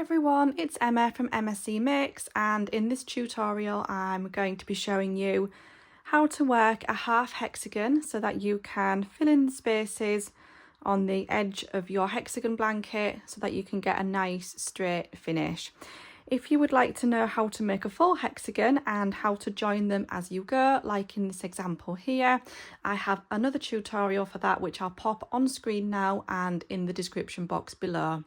everyone, it's Emma from MSC Mix, and in this tutorial I'm going to be showing you how to work a half hexagon so that you can fill in the spaces on the edge of your hexagon blanket so that you can get a nice straight finish. If you would like to know how to make a full hexagon and how to join them as you go, like in this example here, I have another tutorial for that which I'll pop on screen now and in the description box below.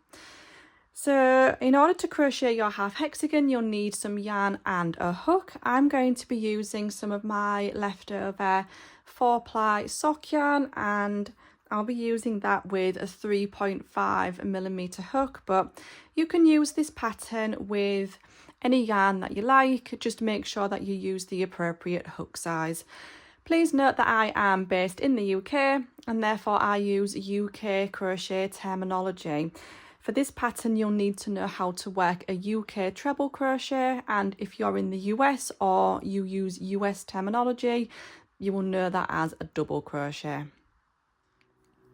So in order to crochet your half hexagon, you'll need some yarn and a hook. I'm going to be using some of my leftover 4-ply sock yarn, and I'll be using that with a 3.5mm hook, but you can use this pattern with any yarn that you like. Just make sure that you use the appropriate hook size. Please note that I am based in the UK and therefore I use UK crochet terminology. For this pattern, you'll need to know how to work a UK treble crochet, and if you're in the US or you use US terminology, you will know that as a double crochet.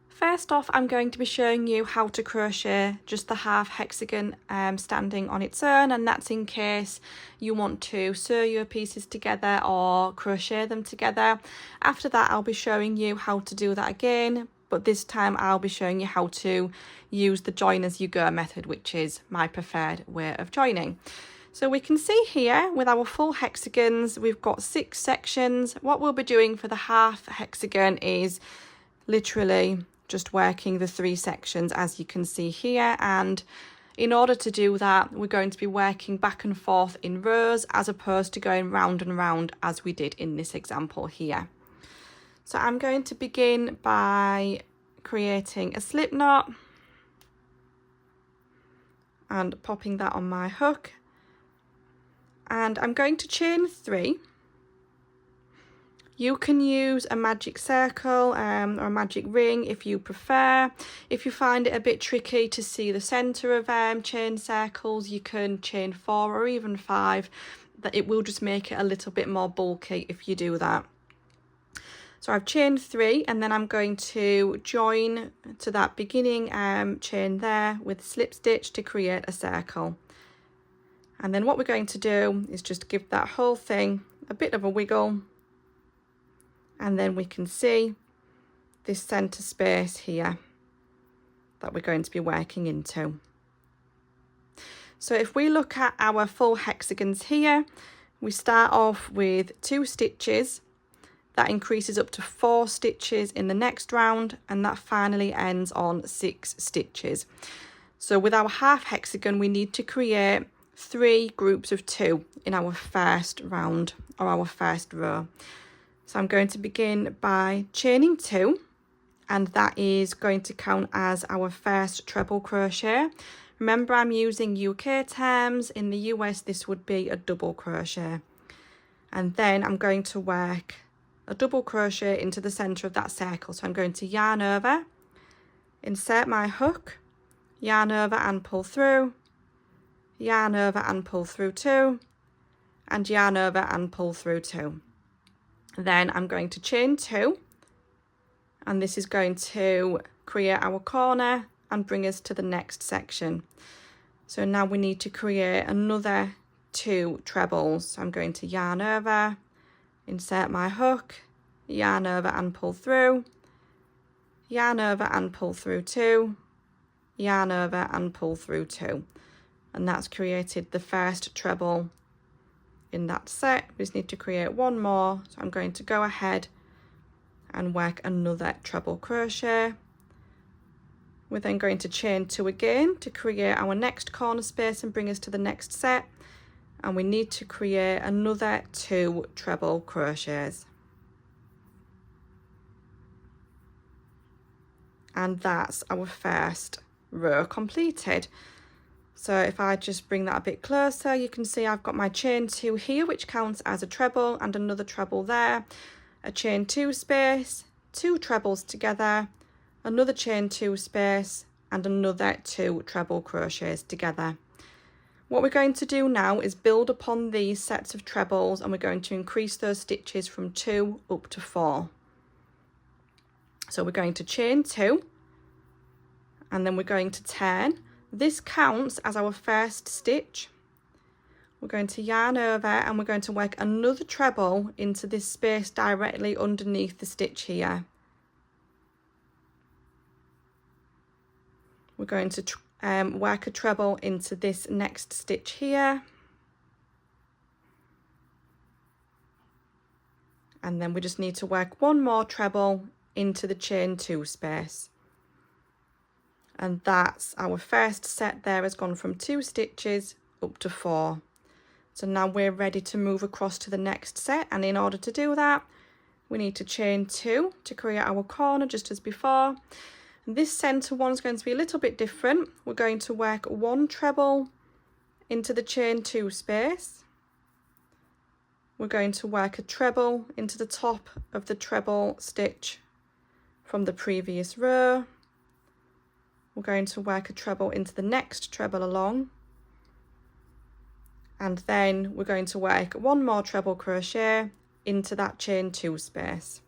First off, I'm going to be showing you how to crochet just the half hexagon standing on its own, and that's in case you want to sew your pieces together or crochet them together. After that, I'll be showing you how to do that again, but this time I'll be showing you how to use the join as you go method, which is my preferred way of joining. So we can see here with our full hexagons, we've got 6 sections. What we'll be doing for the half hexagon is literally just working the 3 sections as you can see here, and in order to do that we're going to be working back and forth in rows as opposed to going round and round as we did in this example here. So I'm going to begin by creating a slip knot and popping that on my hook, and I'm going to chain 3. You can use a magic circle or a magic ring if you prefer. If you find it a bit tricky to see the centre of chain circles, you can chain 4 or even 5. That it will just make it a little bit more bulky if you do that. So I've chained 3, and then I'm going to join to that beginning chain there with slip stitch to create a circle. And then what we're going to do is just give that whole thing a bit of a wiggle, and then we can see this centre space here that we're going to be working into. So if we look at our full hexagons here, we start off with 2 stitches. That increases up to 4 stitches in the next round, and that finally ends on 6 stitches. So with our half hexagon, we need to create 3 groups of 2 in our first round or our first row. So I'm going to begin by chaining 2, and that is going to count as our first treble crochet. Remember, I'm using UK terms. In the US, this would be a double crochet. And then I'm going to work a double crochet into the center of that circle. So I'm going to yarn over, insert my hook, yarn over and pull through, yarn over and pull through 2, and yarn over and pull through 2. Then I'm going to chain 2, and this is going to create our corner and bring us to the next section. So now we need to create another 2 trebles. So I'm going to yarn over, insert my hook, yarn over and pull through, yarn over and pull through 2, yarn over and pull through 2, and that's created the first treble in that set. We just need to create 1 more, so I'm going to go ahead and work another treble crochet. We're then going to chain 2 again to create our next corner space and bring us to the next set, and we need to create another 2 treble crochets. And that's our first row completed. So if I just bring that a bit closer, you can see I've got my chain 2 here, which counts as a treble, and another treble there, a chain 2 space, 2 trebles together, another chain 2 space, and another 2 treble crochets together. What we're going to do now is build upon these sets of trebles, and we're going to increase those stitches from 2 up to 4. So we're going to chain 2, and then we're going to turn This counts as our first stitch. We're going to yarn over and we're going to work another treble into this space directly underneath the stitch here. We're going to work a treble into this next stitch here. And then we just need to work one more treble into the chain 2 space. And that's our first set there has gone from 2 stitches up to 4. So now we're ready to move across to the next set, and in order to do that we need to chain 2 to create our corner just as before. This centre one is going to be a little bit different. We're going to work 1 treble into the chain 2 space. We're going to work a treble into the top of the treble stitch from the previous row. We're going to work a treble into the next treble along, and then we're going to work 1 more treble crochet into that chain 2 space.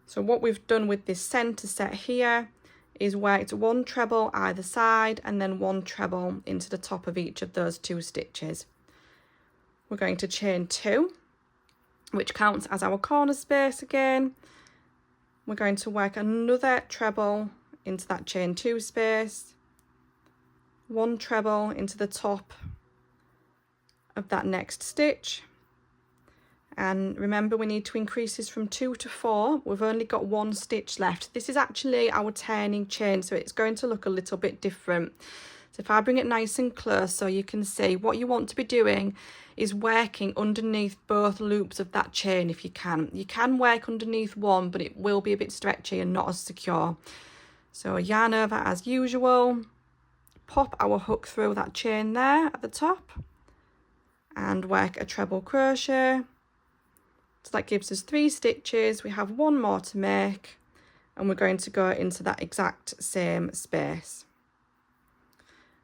So what we've done with this centre set here is worked 1 treble either side and then 1 treble into the top of each of those 2 stitches. We're going to chain 2, which counts as our corner space again. We're going to work another treble into that chain 2 space, 1 treble into the top of that next stitch. And remember, we need to increase this from 2 to 4. We've only got 1 stitch left. This is actually our turning chain, so it's going to look a little bit different. So if I bring it nice and close so you can see, what you want to be doing is working underneath both loops of that chain if you can. You can work underneath one, but it will be a bit stretchy and not as secure. So yarn over as usual, pop our hook through that chain there at the top and work a treble crochet. So that gives us 3 stitches. We have 1 more to make, and we're going to go into that exact same space.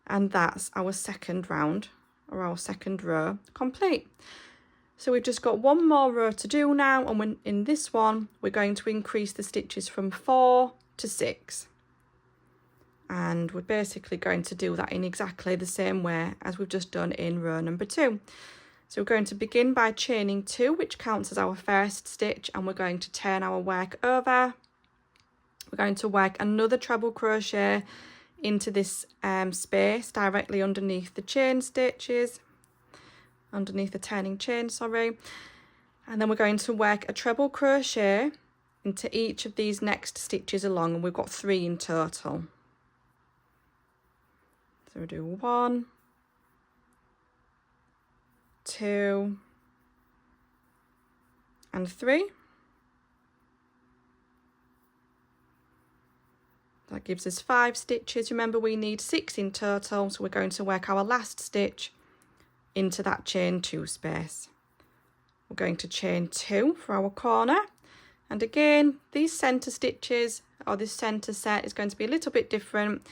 And that's our second round, or our second row complete. So we've just got 1 more row to do now, and in this one we're going to increase the stitches from 4 to 6. And we're basically going to do that in exactly the same way as we've just done in row number 2. So we're going to begin by chaining 2, which counts as our first stitch, and we're going to turn our work over. We're going to work another treble crochet into this space directly underneath the chain stitches, underneath the turning chain, sorry. And then we're going to work a treble crochet into each of these next stitches along, and we've got 3 in total. So we'll do 1, 2 and 3. That gives us 5 stitches. Remember, we need 6 in total, so we're going to work our last stitch into that chain 2 space. We're going to chain 2 for our corner, and again these centre stitches, or this centre set, is going to be a little bit different.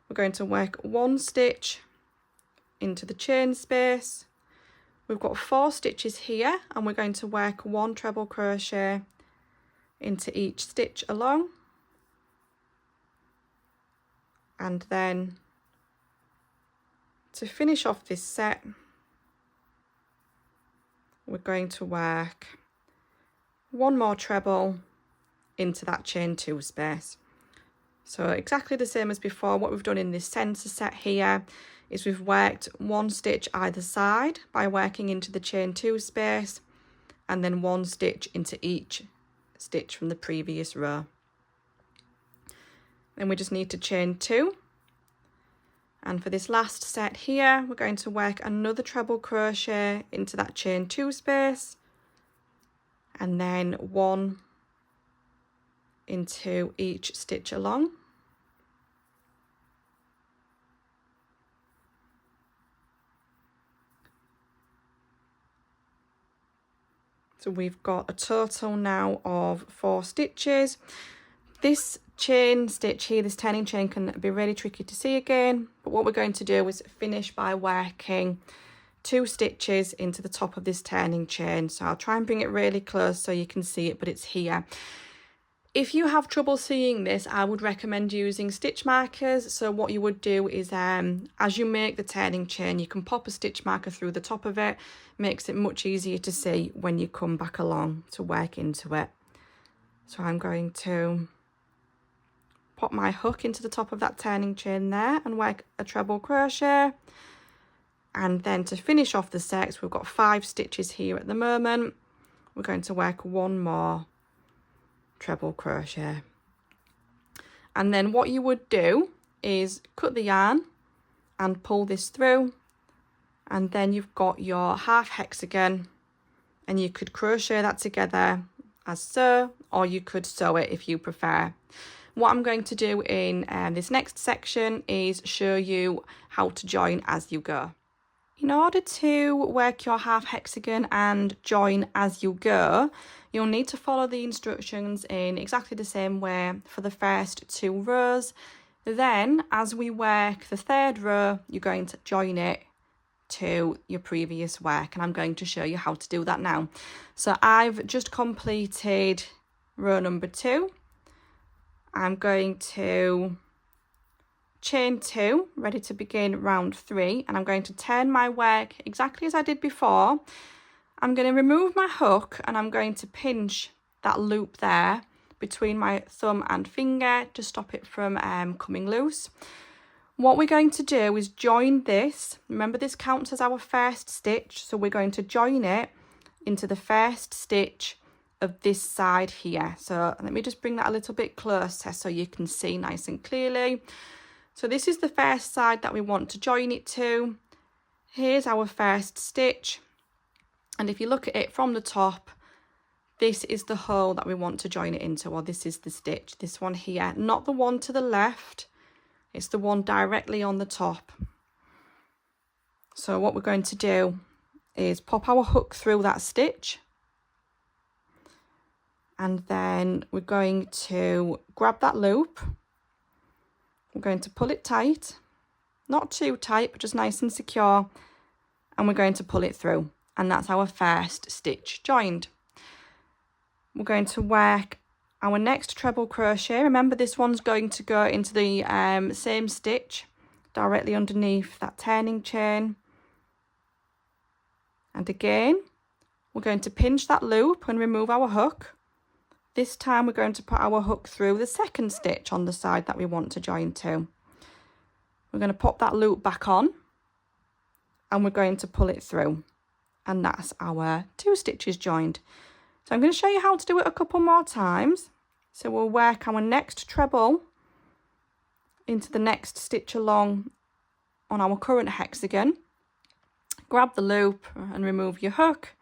We're going to work 1 stitch into the chain space. We've got 4 stitches here, and we're going to work 1 treble crochet into each stitch along, and then to finish off this set we're going to work 1 more treble into that chain 2 space. So exactly the same as before. What we've done in this centre set here is we've worked 1 stitch either side by working into the chain 2 space, and then 1 stitch into each stitch from the previous row. Then we just need to chain 2, and for this last set here we're going to work another treble crochet into that chain 2 space, and then 1 into each stitch along. So we've got a total now of 4 stitches. This chain stitch here, this turning chain, can be really tricky to see again, but what we're going to do is finish by working 2 stitches into the top of this turning chain. So I'll try and bring it really close so you can see it, but it's here. If you have trouble seeing this, I would recommend using stitch markers. So what you would do is as you make the turning chain, you can pop a stitch marker through the top of it. Makes it much easier to see when you come back along to work into it. So I'm going to pop my hook into the top of that turning chain there and work a treble crochet. And then to finish off the set, we've got 5 stitches here at the moment. We're going to work one more treble crochet. And then what you would do is cut the yarn and pull this through, and then you've got your half hexagon, and you could crochet that together as so, or you could sew it if you prefer. What I'm going to do in this next section is show you how to join as you go. In order to work your half hexagon and join as you go, you'll need to follow the instructions in exactly the same way for the first 2 rows. Then, as we work the 3rd row, you're going to join it to your previous work, and I'm going to show you how to do that now. So I've just completed row number 2. I'm going to chain 2, ready to begin round 3, and I'm going to turn my work exactly as I did before. I'm going to remove my hook and I'm going to pinch that loop there between my thumb and finger to stop it from coming loose. What we're going to do is join this. Remember, this counts as our first stitch, so we're going to join it into the first stitch of this side here. So let me just bring that a little bit closer so you can see nice and clearly. So this is the first side that we want to join it to. Here's our first stitch, and if you look at it from the top, this is the hole that we want to join it into, or this is the stitch, this one here, not the one to the left, it's the one directly on the top. So what we're going to do is pop our hook through that stitch, and then we're going to grab that loop. We're going to pull it tight, not too tight, but just nice and secure, and we're going to pull it through, and that's our first stitch joined. We're going to work our next treble crochet. Remember, this one's going to go into the same stitch directly underneath that turning chain, and again we're going to pinch that loop and remove our hook. This time we're going to put our hook through the second stitch on the side that we want to join to. We're going to pop that loop back on and we're going to pull it through, and that's our 2 stitches joined. So I'm going to show you how to do it a couple more times. So we'll work our next treble into the next stitch along on our current hexagon. Grab the loop and remove your hook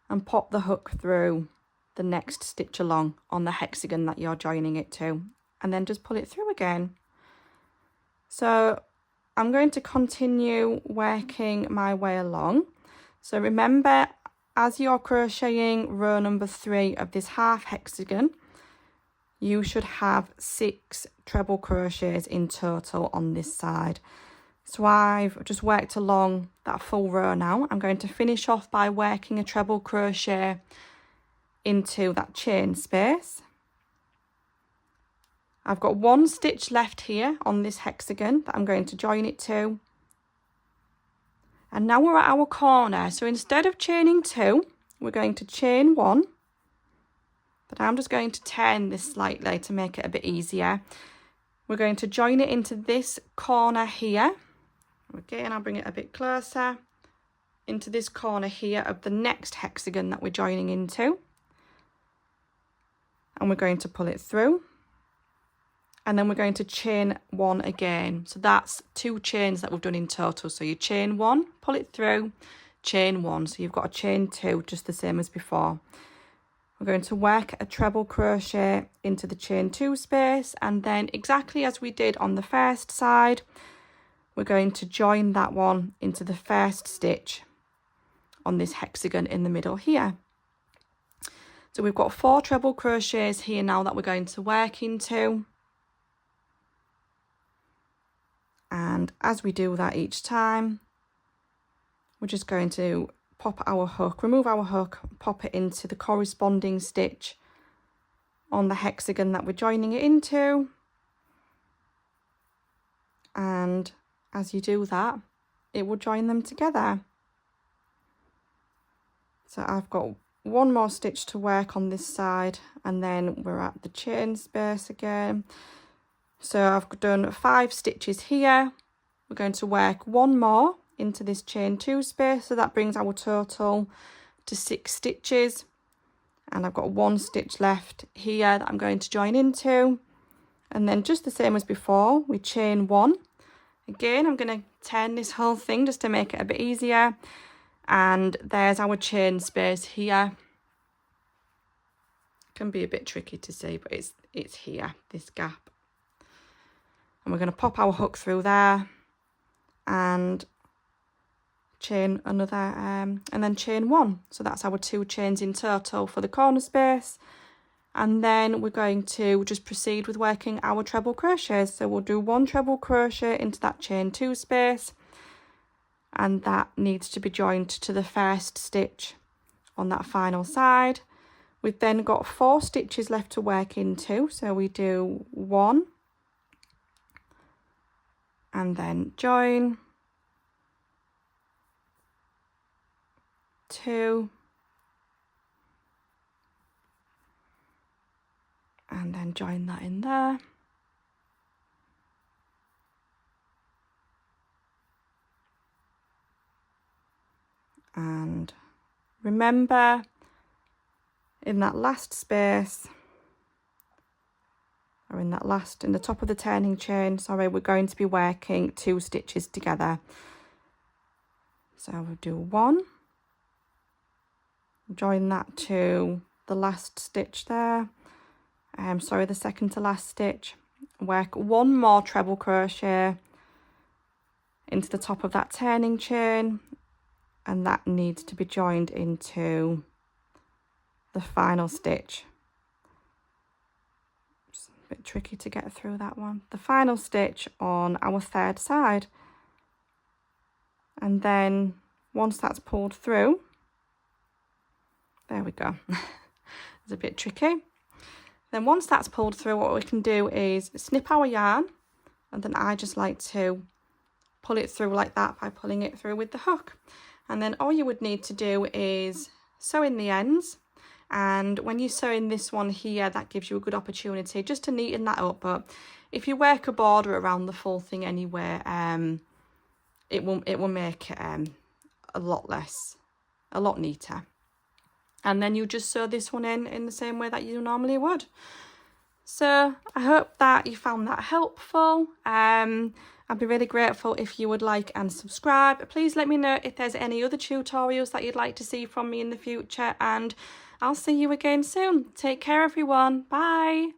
and pop the hook through the next stitch along on the hexagon that you're joining it to, and then just pull it through again. So I'm going to continue working my way along. So remember, as you're crocheting row number 3 of this half hexagon, you should have 6 treble crochets in total on this side. So I've just worked along that full row now. I'm going to finish off by working a treble crochet into that chain space. I've got 1 stitch left here on this hexagon that I'm going to join it to. And now we're at our corner. So instead of chaining 2, we're going to chain 1. But I'm just going to turn this slightly to make it a bit easier. We're going to join it into this corner here. Again, I'll bring it a bit closer. Into this corner here of the next hexagon that we're joining into. And we're going to pull it through, and then we're going to chain 1 again. So that's 2 chains that we've done in total. So you chain 1, pull it through, chain 1. So you've got a chain 2, just the same as before. We're going to work a treble crochet into the chain 2 space, and then exactly as we did on the first side, we're going to join that one into the first stitch on this hexagon in the middle here. So we've got 4 treble crochets here now that we're going to work into. And as we do that each time, we're just going to pop our hook, remove our hook, pop it into the corresponding stitch on the hexagon that we're joining it into. And as you do that, it will join them together. So I've got one more stitch to work on this side, and then we're at the chain space again. So I've done 5 stitches here. We're going to work one more into this chain 2 space, so that brings our total to 6 stitches. And I've got 1 stitch left here that I'm going to join into. And then just the same as before, we chain 1. Again, I'm going to turn this whole thing just to make it a bit easier. And there's our chain space here. Can be a bit tricky to see, but it's here, this gap. And we're going to pop our hook through there and chain another, and then chain 1. So that's our 2 chains in total for the corner space. And then we're going to just proceed with working our treble crochets. So we'll do 1 treble crochet into that chain 2 space, and that needs to be joined to the first stitch on that final side. We've then got 4 stitches left to work into, so we do 1 and then join, 2 and then join that in there, and remember, in that last space, or in the top of the turning chain, sorry, we're going to be working 2 stitches together. So we'll do 1, join that to the last stitch there, the second to last stitch, work 1 more treble crochet into the top of that turning chain, and that needs to be joined into the final stitch. It's a bit tricky to get through that one. The final stitch on our 3rd side. And then once that's pulled through, there we go. It's a bit tricky. Then once that's pulled through, what we can do is snip our yarn, and then I just like to pull it through like that by pulling it through with the hook. And then all you would need to do is sew in the ends. And when you sew in this one here, that gives you a good opportunity just to neaten that up. But if you work a border around the full thing anyway, it will make it a lot neater. And then you just sew this one in the same way that you normally would. So I hope that you found that helpful. I'd be really grateful if you would like and subscribe. Please let me know if there's any other tutorials that you'd like to see from me in the future, and I'll see you again soon. Take care, everyone. Bye.